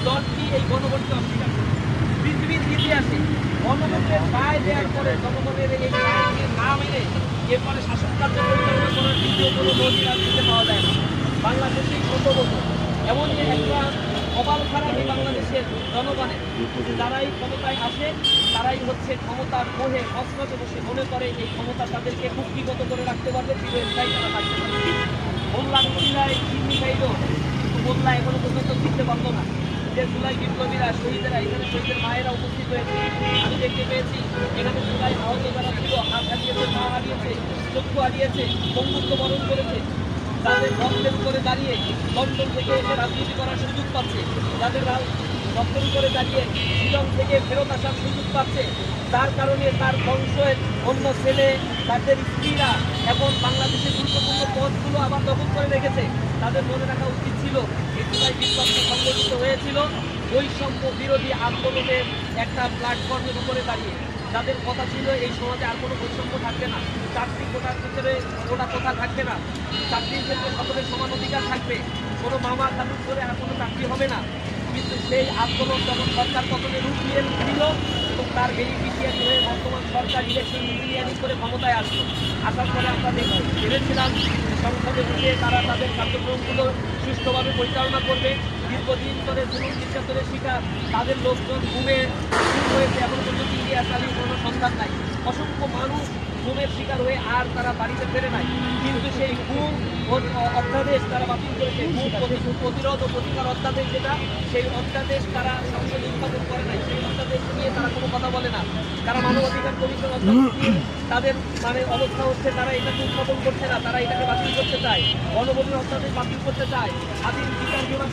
দলটি এই গণভোটকে অস্বীকার করে। পৃথিবীর ইতিহাসে গণভোটের রায় দেওয়ার পরে জনগণের এই রায়কে না মেনে এরপরে শাসন কার্য পরিচালনা করার দ্বিতীয় কোনো নজির আর খুঁজে পাওয়া যায় না বাংলাদেশেই সম্ভবত। এমনই একটা কপাল খারাপই বাংলাদেশের জনগণের, যারাই ক্ষমতায় আসে তারাই হচ্ছে ক্ষমতার মোহে মসনদে বসে মনে করে এই ক্ষমতা তাদেরকে কুক্ষিগত করে রাখতে পারবে, চিরস্থায়ী তারা থাকতে পারবে। মোল্লা নদীরায় চিনি খাইল, কিন্তু মোল্লা এখনো পর্যন্ত ফিরতে পারলো না। যে জুলাই বিপ্লবীরা শহীদেরা এখানে শহীদের মায়েরা উপস্থিত হয়েছে, আমি দেখতে পেয়েছি এখানে জুলাই আহত যারা ছিল হাত হারিয়েছে, পা হারিয়েছে, চক্ষু হারিয়েছে, বন্ধুত্ব বরণ করেছে, তাদের রক্তের উপরে দাঁড়িয়ে লন্ডন থেকে এসে রাজনীতি করার সুযোগ পাচ্ছে, যাদের রক্তের উপরে দাঁড়িয়ে শিলং থেকে ফেরত আসার সুযোগ পাচ্ছে, যার কারণে তার বংশের অন্য ছেলে তাদের স্ত্রীরা এখন বাংলাদেশের গুরুত্বপূর্ণ পদগুলো আবার দখল করে রেখেছে। তাদের মনে রাখা উচিত ছিল এই জুলাই বিপ্লবটা সংগঠিত হয়েছিল বৈষম্য বিরোধী আন্দোলনের একটা প্ল্যাটফর্মের উপরে দাঁড়িয়ে। যাদের কথা ছিল এই সমাজে আর কোনো বৈষম্য থাকবে না, চাকরি কোটার ভিতরে কোটা কোথা থাকবে না, চাকরির ক্ষেত্রে সকলের সমান অধিকার থাকবে, কোনো মামা কানুন করে আর কোনো চাকরি হবে না। কিন্তু সেই আন্দোলন যখন সরকার পতনের রূপ নিয়ে ছিল এবং তার বেনিফিশিয়ারি হয়ে বর্তমান সরকার ইলেকশন ইঞ্জিনিয়ারিং করে ক্ষমতায় আসলো, আসার পরে আমরা ভেবেছিলাম সংসদে ঢুকে তারা তাদের কার্যক্রমগুলো সুষ্ঠুভাবে পরিচালনা করবে। দীর্ঘদিন ধরে জুলুম নির্যাতনের শিকার তাদের লোকজন ঘুমে হয়েছে, এখন পর্যন্ত ইতিহাস আলীর কোনো সন্ধান নাই। অসংখ্য মানুষ ঘুমের শিকার হয়ে আর তারা বাড়িতে ফেরে নাই, কিন্তু সেই ঘুম অধ্যাদেশ তারা বাতিল করেছে। ঘুম প্রতিরোধ ও প্রতিকার অধ্যাদেশ যেটা, সেই অধ্যাদেশ তারা সংসদে উৎপাদন করে নাই, সেই অধ্যাদেশ নিয়ে তারা কোনো কথা বলে না। তারা মানবাধিকার কমিশন অধ্যাদেশ নিয়ে তাদের অবস্থা হচ্ছে তারা এটাকে উৎপাদন করছে না, তারা এটাকে বাতিল করতে চায়, গণভোটের অধ্যাদেশ বাতিল করতে চায়, স্বাধীন বিচার বিভাগ